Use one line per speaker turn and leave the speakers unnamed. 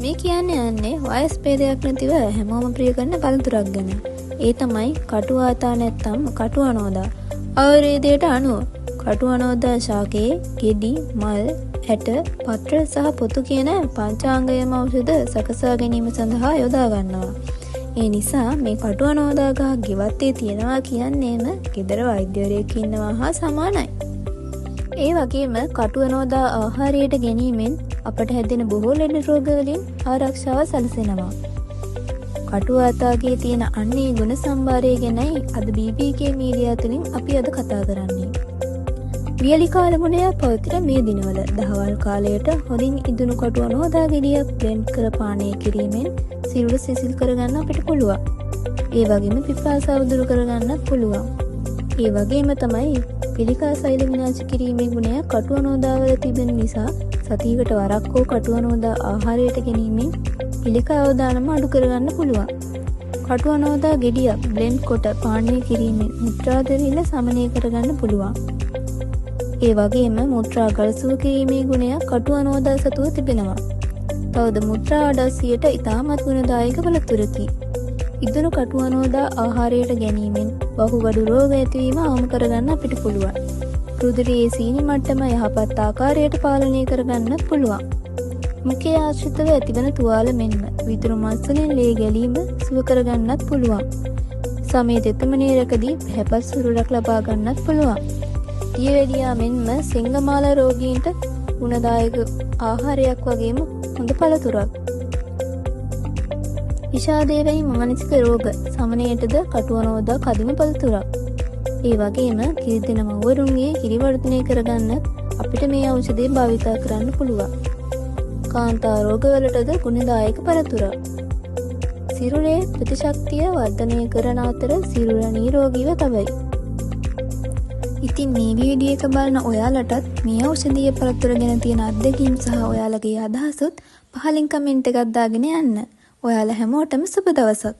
මේ කියන්නේ යන්නේ වයස් භේදයක් නැතිව හැමෝම ප්‍රිය කරන පළතුරක් ගැන. ඒ තමයි කටු ආතා නැත්නම් කටු අනෝදා. ආයුර්වේදයට අනුව කටු අනෝදා ශාකයේ ගෙඩි, මල්, ඇට, පත්‍ර සහ පොතු කියන පංචාංගයම ඖෂධ සකසා ගැනීම සඳහා යොදා ගන්නවා. ඒ නිසා මේ කටු අනෝදා ගහ ගෙවත්තේ තියනවා කියන්නේම ගෙදර වෛද්‍යවරයෙක් ඉන්නවා හා සමානයි. ඒ වගේම කටු අනෝදා ආහාරයට ගැනීමෙන් අපට හැදෙන බොහෝ ලෙඩ රෝග වලින් ආරක්ෂාව සැලසෙනවා. කටු ආතාගේ තියෙන අන්නේ ගුණ සම්භාරය ගැනයි අද BBK මීඩියා තුලින් අපි අද කතා කරන්නේ. වියලි කාලගුණය පවිත්‍ර මේ දිනවල දහවල් කාලයට හොඳින් ඉදුණු කටු අනෝදා ගෙඩියක් බ්ලෙන්ඩ් කර පානය කිරීමෙන් සිරුර සිසිල් කරගන්න අපිට පුළුවන්. ඒ වගේම පිපාසාව දුරු කරගන්නත් පුළුවන්. ඒ වගේම තමයි පිළිකා සෛල විනාශ කිරීමේ ගුණය කටු අනෝදාවල තිබෙන නිසා සතියකට වරක් හෝ කටු අනෝදා ආහාරයට ගැනීමෙන් පිළිකා අවදානම අඩු කරගන්න පුළුවන්. කටු අනෝදා ගෙඩියක් බ්ලෙන්ඩ් කොට පානය කිරීමෙන් මුත්‍රා දැවිල්ල සමනය කරගන්න පුළුවන්. ඒ වගේම මුත්‍රා ගලසුව කිරීමේ ගුණය කටු අනෝදා සතුව තිබෙනවා. තවද මුත්‍රා අඩස්සියට ඉතාමත් ගුණදායක පළතුරකි. ඉදුණු කටු අනෝදා ආහාරයට ගැනීමෙන් වකුගඩු රෝග ඇතිවීම අවම කරගන්න අපිට පුළුවන්. රුධිරයේ සීනි මට්ටම යහපත් ආකාරයට පාලනය කරගන්නත් පුළුවන්. මුඛයේ ආශ්‍රිතව ඇතිවන තුවාල මෙන්ම විදුරු මස් වලින් ලේ ගැලීම සුව කරගන්නත් පුළුවන්. සමේ තෙතමනේරකදී පැහැපත් සුරුලක් ලබා ගන්නත් පුළුවන්. දියවැඩියා මෙන්ම සිංගමාල රෝගීන්ට ගුණදායක ආහාරයක් වගේම හොඳ පළතුරක්. විෂාදයේ මානසික රෝග සමනයටද කටු අනෝදා කදිම පළතුරක්. ඒ වගේම කිරිදෙන මව්වරුන්ගේ කිරි වර්ධනය කරගන්න අපිට මේ ඖෂධය භාවිතා කරන්න පුළුවන්. කාන්තා රෝගවලටද ගුණදායක පළතුරක්. සිරුරේ ප්‍රතිශක්තිය වර්ධනය කරන අතර සිරුර නිරෝගීව තබයි. ඉතින් මේ වීඩියෝ එක බලන ඔයාලටත් මේ ඖෂධීය පළතුර ගැන තියෙන අත්දැකීම් සහ ඔයාලගේ අදහසුත් පහලින් කමෙන්ට් එකක් දාගෙන යන්න. ඔයාලා හැමෝටම සුබ දවසක්.